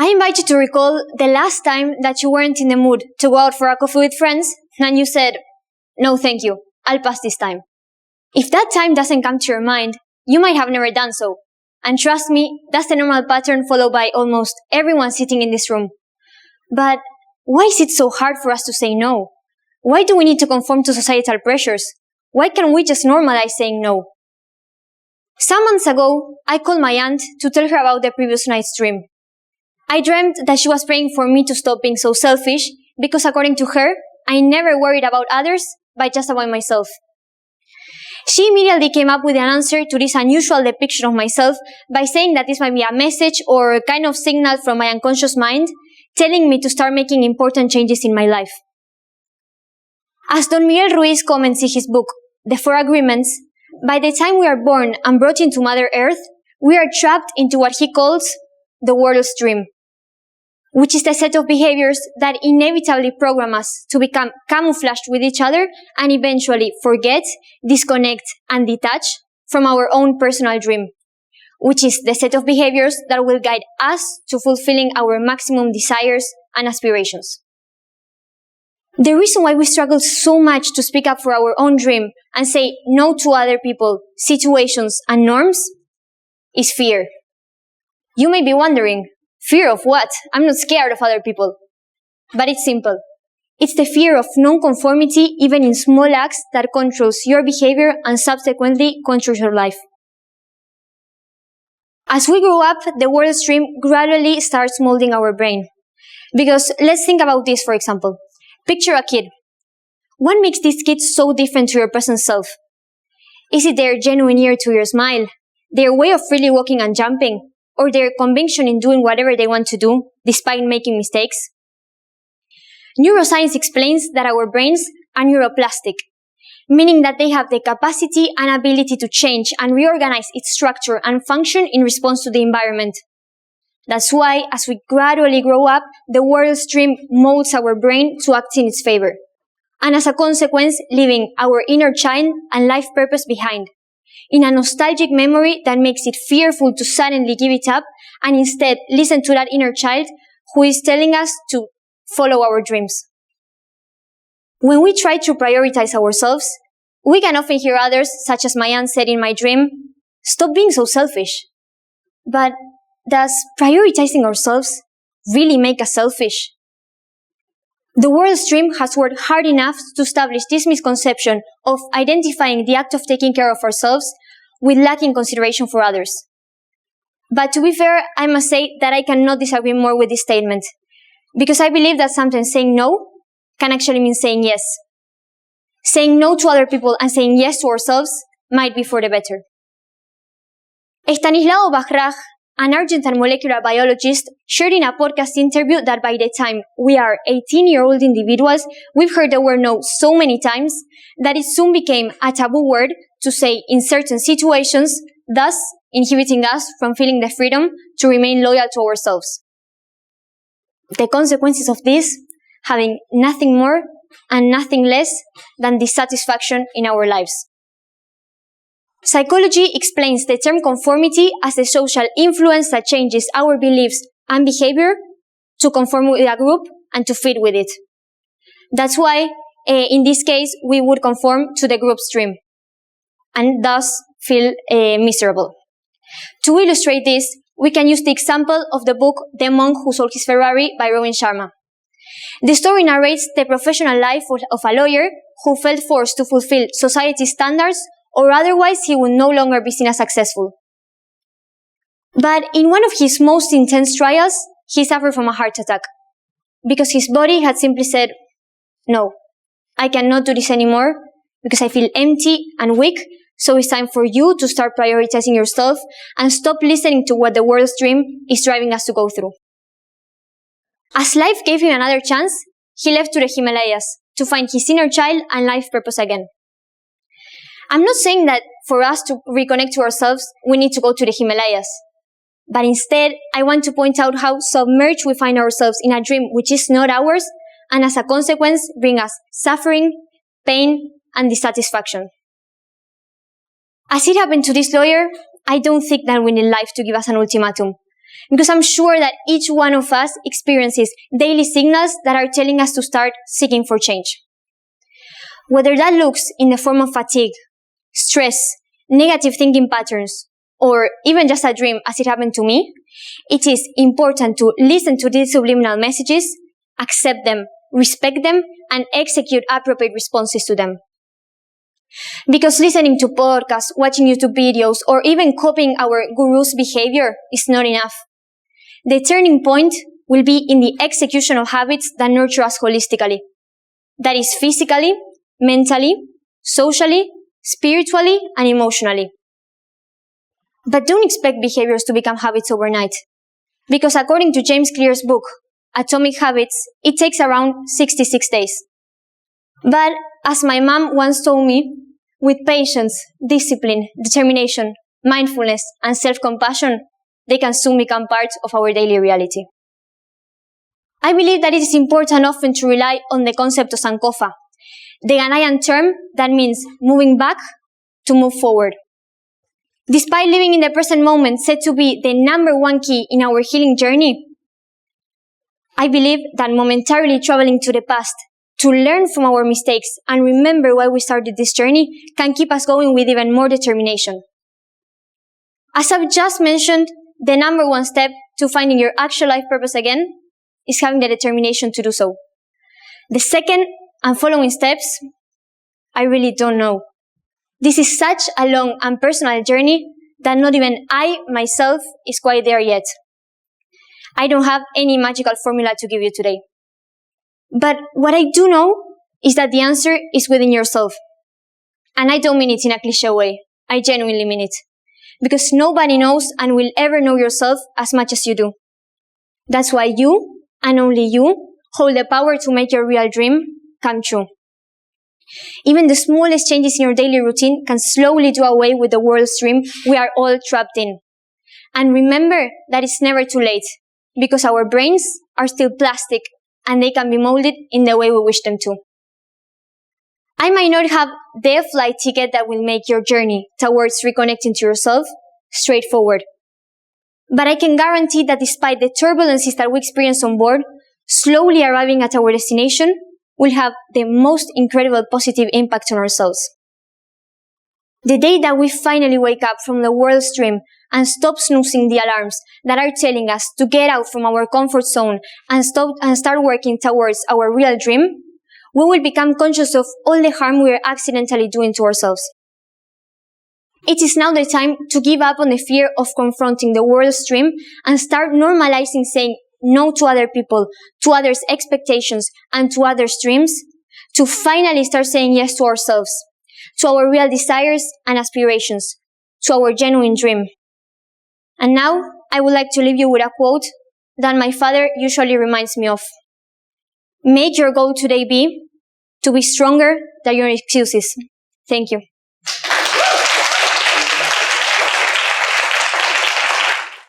I invite you to recall the last time that you weren't in the mood to go out for a coffee with friends and you said, "No, thank you. I'll pass this time." If that time doesn't come to your mind, you might have never done so. And trust me, that's the normal pattern followed by almost everyone sitting in this room. But why is it so hard for us to say no? Why do we need to conform to societal pressures? Why can't we just normalize saying no? Some months ago, I called my aunt to tell her about the previous night's dream. I dreamt that she was praying for me to stop being so selfish because according to her, I never worried about others, but just about myself. She immediately came up with an answer to this unusual depiction of myself by saying that this might be a message or a kind of signal from my unconscious mind telling me to start making important changes in my life. As Don Miguel Ruiz comments in his book, The Four Agreements, by the time we are born and brought into Mother Earth, we are trapped into what he calls the world's dream, which is the set of behaviors that inevitably program us to become camouflaged with each other and eventually forget, disconnect, and detach from our own personal dream, which is the set of behaviors that will guide us to fulfilling our maximum desires and aspirations. The reason why we struggle so much to speak up for our own dream and say no to other people, situations, and norms is fear. You may be wondering, fear of what? I'm not scared of other people. But it's simple. It's the fear of non-conformity even in small acts that controls your behavior and subsequently controls your life. As we grow up, the world's dream gradually starts molding our brain. Because let's think about this, for example. Picture a kid. What makes this kid so different to your present self? Is it their genuine ear to your smile? Their way of freely walking and jumping? Or their conviction in doing whatever they want to do, despite making mistakes? Neuroscience explains that our brains are neuroplastic, meaning that they have the capacity and ability to change and reorganize its structure and function in response to the environment. That's why, as we gradually grow up, the world's dream molds our brain to act in its favor, and as a consequence, leaving our inner child and life purpose behind, in a nostalgic memory that makes it fearful to suddenly give it up and instead listen to that inner child who is telling us to follow our dreams. When we try to prioritize ourselves, we can often hear others, such as my aunt said in my dream, "Stop being so selfish." But does prioritizing ourselves really make us selfish? The world's dream has worked hard enough to establish this misconception of identifying the act of taking care of ourselves with lacking consideration for others. But to be fair, I must say that I cannot disagree more with this statement, because I believe that sometimes saying no can actually mean saying yes. Saying no to other people and saying yes to ourselves might be for the better. Stanislao Bachrach, an Argentine molecular biologist, shared in a podcast interview that by the time we are 18-year-old individuals, we've heard the word no so many times that it soon became a taboo word to say in certain situations, thus inhibiting us from feeling the freedom to remain loyal to ourselves. The consequences of this having nothing more and nothing less than dissatisfaction in our lives. Psychology explains the term conformity as the social influence that changes our beliefs and behavior to conform with a group and to fit with it. That's why, in this case, we would conform to the group's dream and thus feel miserable. To illustrate this, we can use the example of the book The Monk Who Sold His Ferrari by Robin Sharma. The story narrates the professional life of a lawyer who felt forced to fulfill society's standards or otherwise he would no longer be seen as successful. But in one of his most intense trials, he suffered from a heart attack because his body had simply said, "No, I cannot do this anymore because I feel empty and weak, so it's time for you to start prioritizing yourself and stop listening to what the world's dream is driving us to go through." As life gave him another chance, he left to the Himalayas to find his inner child and life purpose again. I'm not saying that for us to reconnect to ourselves, we need to go to the Himalayas. But instead, I want to point out how submerged we find ourselves in a dream which is not ours, and as a consequence, bring us suffering, pain, and dissatisfaction. As it happened to this lawyer, I don't think that we need life to give us an ultimatum. Because I'm sure that each one of us experiences daily signals that are telling us to start seeking for change. Whether that looks in the form of fatigue, stress, negative thinking patterns, or even just a dream as it happened to me, it is important to listen to these subliminal messages, accept them, respect them, and execute appropriate responses to them. Because listening to podcasts, watching YouTube videos, or even copying our guru's behavior is not enough. The turning point will be in the execution of habits that nurture us holistically. That is physically, mentally, socially, spiritually, and emotionally. But don't expect behaviors to become habits overnight. Because according to James Clear's book, Atomic Habits, it takes around 66 days. But as my mom once told me, with patience, discipline, determination, mindfulness, and self-compassion, they can soon become part of our daily reality. I believe that it is important often to rely on the concept of Sankofa, the Ghanaian term that means moving back to move forward. Despite living in the present moment said to be the number one key in our healing journey, I believe that momentarily traveling to the past to learn from our mistakes and remember why we started this journey can keep us going with even more determination. As I've just mentioned, the number one step to finding your actual life purpose again is having the determination to do so. The second and following steps, I really don't know. This is such a long and personal journey that not even I, myself, is quite there yet. I don't have any magical formula to give you today. But what I do know is that the answer is within yourself. And I don't mean it in a cliché way. I genuinely mean it. Because nobody knows and will ever know yourself as much as you do. That's why you, and only you, hold the power to make your real dream come true. Even the smallest changes in your daily routine can slowly do away with the world stream we are all trapped in. And remember that it's never too late, because our brains are still plastic and they can be molded in the way we wish them to. I might not have the flight ticket that will make your journey towards reconnecting to yourself straightforward. But I can guarantee that despite the turbulences that we experience on board, slowly arriving at our destination will have the most incredible positive impact on ourselves. The day that we finally wake up from the world stream and stop snoozing the alarms that are telling us to get out from our comfort zone and start working towards our real dream, we will become conscious of all the harm we are accidentally doing to ourselves. It is now the time to give up on the fear of confronting the world stream and start normalizing saying no to other people, to others' expectations, and to other streams, to finally start saying yes to ourselves, to our real desires and aspirations, to our genuine dream. And now, I would like to leave you with a quote that my father usually reminds me of. Make your goal today be to be stronger than your excuses. Thank you.